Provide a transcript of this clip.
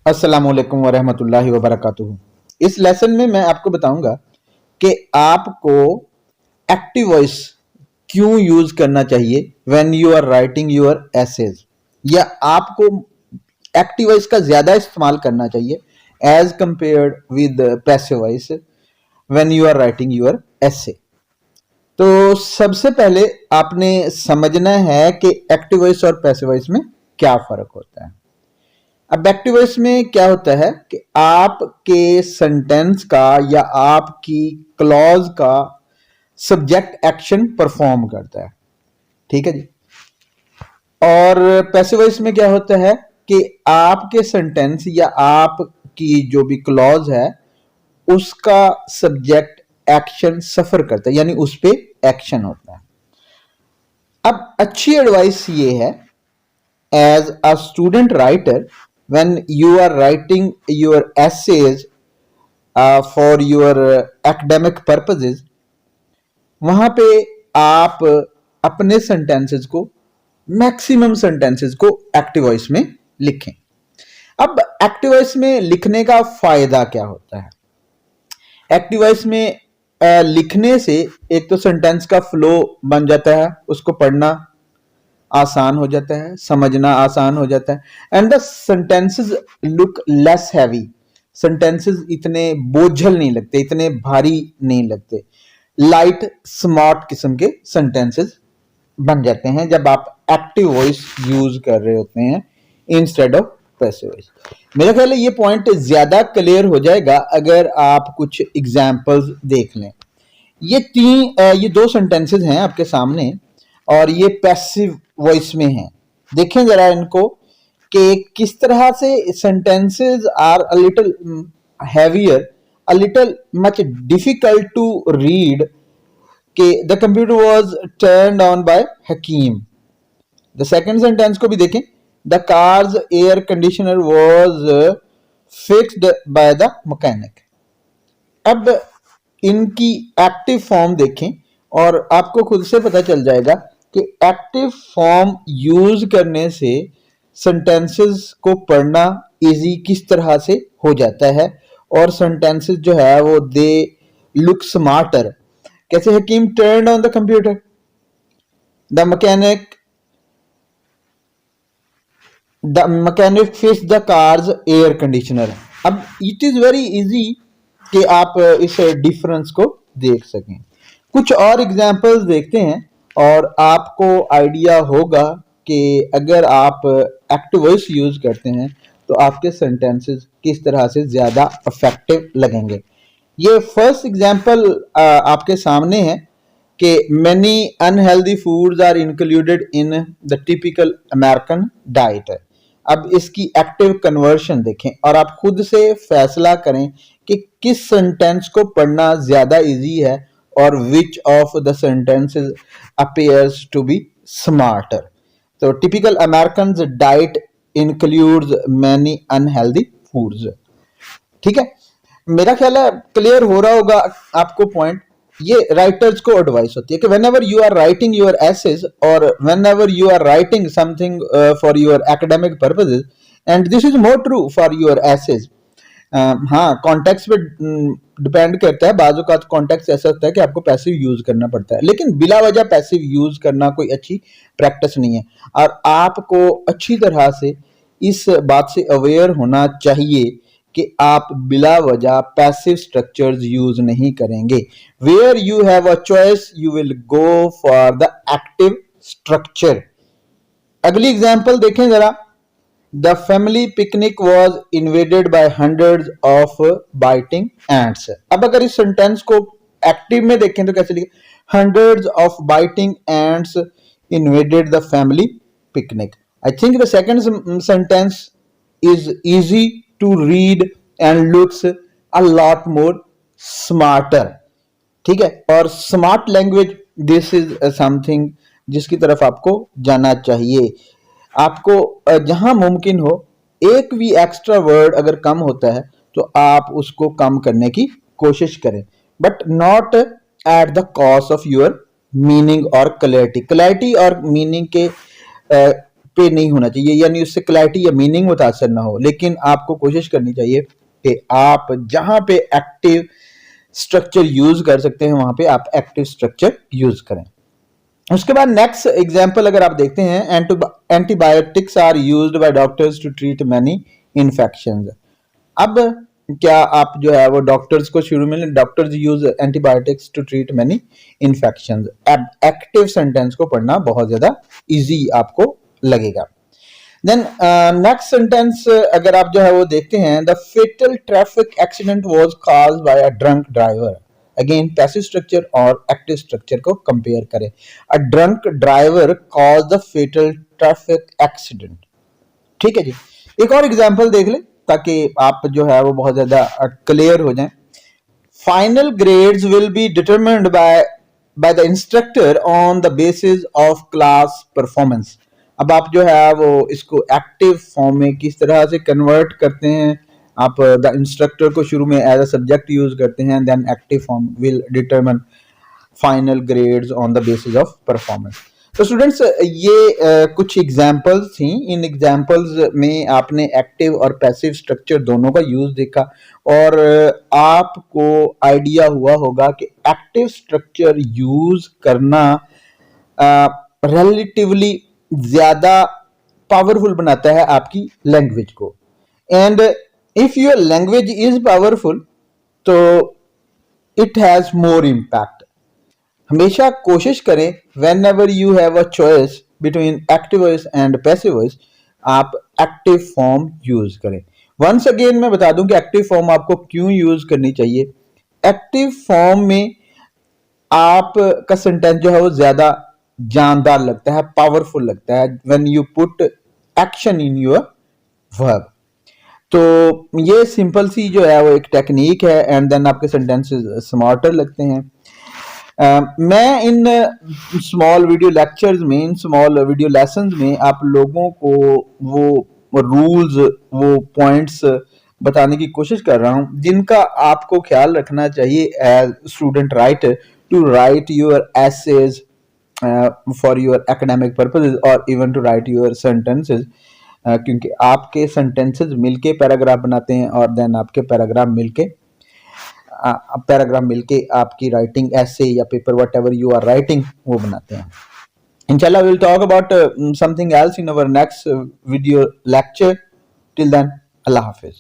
अस्सलाम वालेकुम वरहमतुल्लाहि वबरकातुहू। इस लेसन में मैं आपको बताऊंगा कि आपको एक्टिव वॉइस क्यों यूज करना चाहिए when you are writing your essays, या आपको एक्टिव वॉइस का ज्यादा इस्तेमाल करना चाहिए as compared with passive voice when you are writing your essay. तो सबसे पहले आपने समझना है कि एक्टिव वॉइस और पैसिव वॉइस में क्या फर्क होता है। अब एक्टिव वॉइस में क्या होता है कि आपके सेंटेंस का या आपकी क्लॉज का सब्जेक्ट एक्शन परफॉर्म करता है, ठीक है जी। और पैसिव वॉइस में क्या होता है कि आपके सेंटेंस या आपकी जो भी क्लॉज है उसका सब्जेक्ट एक्शन सफर करता है, यानी उस पर एक्शन होता है। अब अच्छी एडवाइस ये है as a student writer, when you are writing your essays for your academic purposes, वहां पे आप अपने सेंटेंसेस को, मैक्सिमम सेंटेंसेस को एक्टिव वॉइस में लिखें। अब एक्टिव वॉइस में लिखने का फायदा क्या होता है? एक्टिव वॉइस में लिखने से एक तो सेंटेंस का फ्लो बन जाता है, उसको पढ़ना आसान हो जाता है, समझना आसान हो जाता है, and the sentences look less heavy. Sentences इतने बोझल नहीं लगते, इतने भारी नहीं लगते, लाइट स्मार्ट किस्म के सेंटेंसेस बन जाते हैं जब आप एक्टिव वॉइस यूज कर रहे होते हैं इंस्टेड ऑफ पैसिव वॉइस। मेरा ख्याल है ये पॉइंट ज्यादा क्लियर हो जाएगा अगर आप कुछ एग्जांपल्स देख लें। ये दो सेंटेंसेस हैं आपके सामने और ये पैसिव वॉइस में है। देखें जरा इनको कि किस तरह से sentences are a little heavier, a little much difficult to read. कि the computer was turned on by Hakim. The second sentence को भी देखें, the car's air conditioner was fixed by the mechanic. अब इनकी एक्टिव फॉर्म देखें और आपको खुद से पता चल जाएगा कि एक्टिव फॉर्म यूज करने से सेंटेंसेस को पढ़ना इजी किस तरह से हो जाता है और सेंटेंसेस जो है वो दे लुक स्मार्टर। कैसे? Hakim turned on the computer, the mechanic fixed the car's air conditioner. अब इट इज वेरी इजी कि आप इस डिफरेंस को देख सकें। कुछ और एग्जांपल्स देखते हैं और आपको आइडिया होगा कि अगर आप एक्टिव वॉइस यूज करते हैं तो आपके सेंटेंसेस किस तरह से ज्यादा इफेक्टिव लगेंगे। ये फर्स्ट एग्जांपल आपके सामने है कि many unhealthy foods are included in the typical American diet. अब इसकी एक्टिव कन्वर्शन देखें और आप खुद से फैसला करें कि किस सेंटेंस को पढ़ना ज्यादा इजी है और which of the sentences appears to be smarter. तो typical American diet includes many unhealthy foods. ठीक है, मेरा ख्याल है क्लियर हो रहा होगा आपको पॉइंट। ये राइटर्स को एडवाइस होती है कि whenever you are writing your essays और whenever you are writing something for your academic purposes, and this is more true for your essays. हाँ, कॉन्टेक्स्ट पे डिपेंड करता है। बाज़ औक़ात कॉन्टेक्स्ट ऐसा होता है कि आपको पैसिव यूज करना पड़ता है, लेकिन बिला वजह पैसिव यूज करना कोई अच्छी प्रैक्टिस नहीं है और आपको अच्छी तरह से इस बात से अवेयर होना चाहिए कि आप बिला वजह पैसिव स्ट्रक्चर्स यूज नहीं करेंगे। Where you have a choice you will go for the active structure. अगली एग्जांपल देखें जरा, the family picnic was invaded by hundreds of biting ants. अब अगर इस सेंटेंस को एक्टिव में देखें तो कैसे लिखे? Hundreds of biting ants invaded the family picnic. I think the second sentence is easy to read and looks a lot more smarter। ठीक है, और smart language this is something जिसकी तरफ आपको जाना चाहिए। आपको जहां मुमकिन हो एक भी एक्स्ट्रा वर्ड अगर कम होता है तो आप उसको कम करने की कोशिश करें, but not at the cost of your meaning और क्लैरिटी। क्लैरिटी और मीनिंग के पे नहीं होना चाहिए, यानी उससे क्लैरिटी या मीनिंग मुतासर ना हो, लेकिन आपको कोशिश करनी चाहिए कि आप जहां पे एक्टिव स्ट्रक्चर यूज कर सकते हैं वहां पे आप एक्टिव स्ट्रक्चर यूज करें। उसके बाद नेक्स्ट एग्जांपल अगर आप देखते हैं, antibiotics are used by doctors to treat many infections. अब क्या आप जो है वो डॉक्टर्स को शुरू में doctors use antibiotics to treat many infections, अब एक्टिव सेंटेंस को पढ़ना बहुत ज्यादा इजी आपको लगेगा। देन नेक्स्ट सेंटेंस अगर आप जो है वो देखते हैं, the fatal traffic accident was caused by a drunk driver. Again passive structure और एक्टिव स्ट्रक्चर को कंपेयर करें। A drunk driver cause the fatal traffic accident. ठीक है जी, एक और एग्जांपल देख ले ताकि आप जो है वो बहुत ज्यादा क्लियर हो जाए। Final grades will be determined by the instructor on the basis of class performance. अब आप जो है वो इसको एक्टिव फॉर्म में किस तरह से कन्वर्ट करते हैं, आप द इंस्ट्रक्टर को शुरू में एज अ सब्जेक्ट यूज करते हैं, then active form will determine final grades on the basis of performance. तो स्टूडेंट्स ये कुछ एग्जांपल्स थी, इन एग्जांपल्स में आपने एक्टिव और पैसिव स्ट्रक्चर दोनों का यूज देखा और आपको आइडिया हुआ होगा कि एक्टिव स्ट्रक्चर यूज करना रिलेटिवली ज्यादा पावरफुल बनाता है आपकी लैंग्वेज को। And if your language is powerful तो इट हैज मोर इम्पैक्ट। हमेशा कोशिश करें when ever you have a choice between active voice and passive voice, आप एक्टिव फॉर्म यूज करें। वंस अगेन मैं बता दूं कि एक्टिव फॉर्म आपको क्यों यूज करनी चाहिए। एक्टिव फॉर्म में आपका सेंटेंस जो है वो ज्यादा जानदार लगता है, पावरफुल लगता है when you put action in your verb. तो ये सिंपल सी जो है वो एक टेक्निक है एंड देन आपके सेंटेंसेस स्मार्टर लगते हैं। मैं इन स्मॉल वीडियो लेक्चर्स में, इन स्मॉल वीडियो लेसन्स में आप लोगों को वो रूल्स, वो पॉइंट्स बताने की कोशिश कर रहा हूं जिनका आपको ख्याल रखना चाहिए as student writer to write your essays for your academic purposes और even to write your sentences, क्योंकि आपके सेंटेंसेस मिलके पैराग्राफ बनाते हैं और देन आपके पैराग्राफ मिलके आपकी राइटिंग ऐसे या paper whatever you are writing वो बनाते हैं। इंशाल्लाह will talk about something else in our next video lecture. Till then, अल्लाह हाफिज।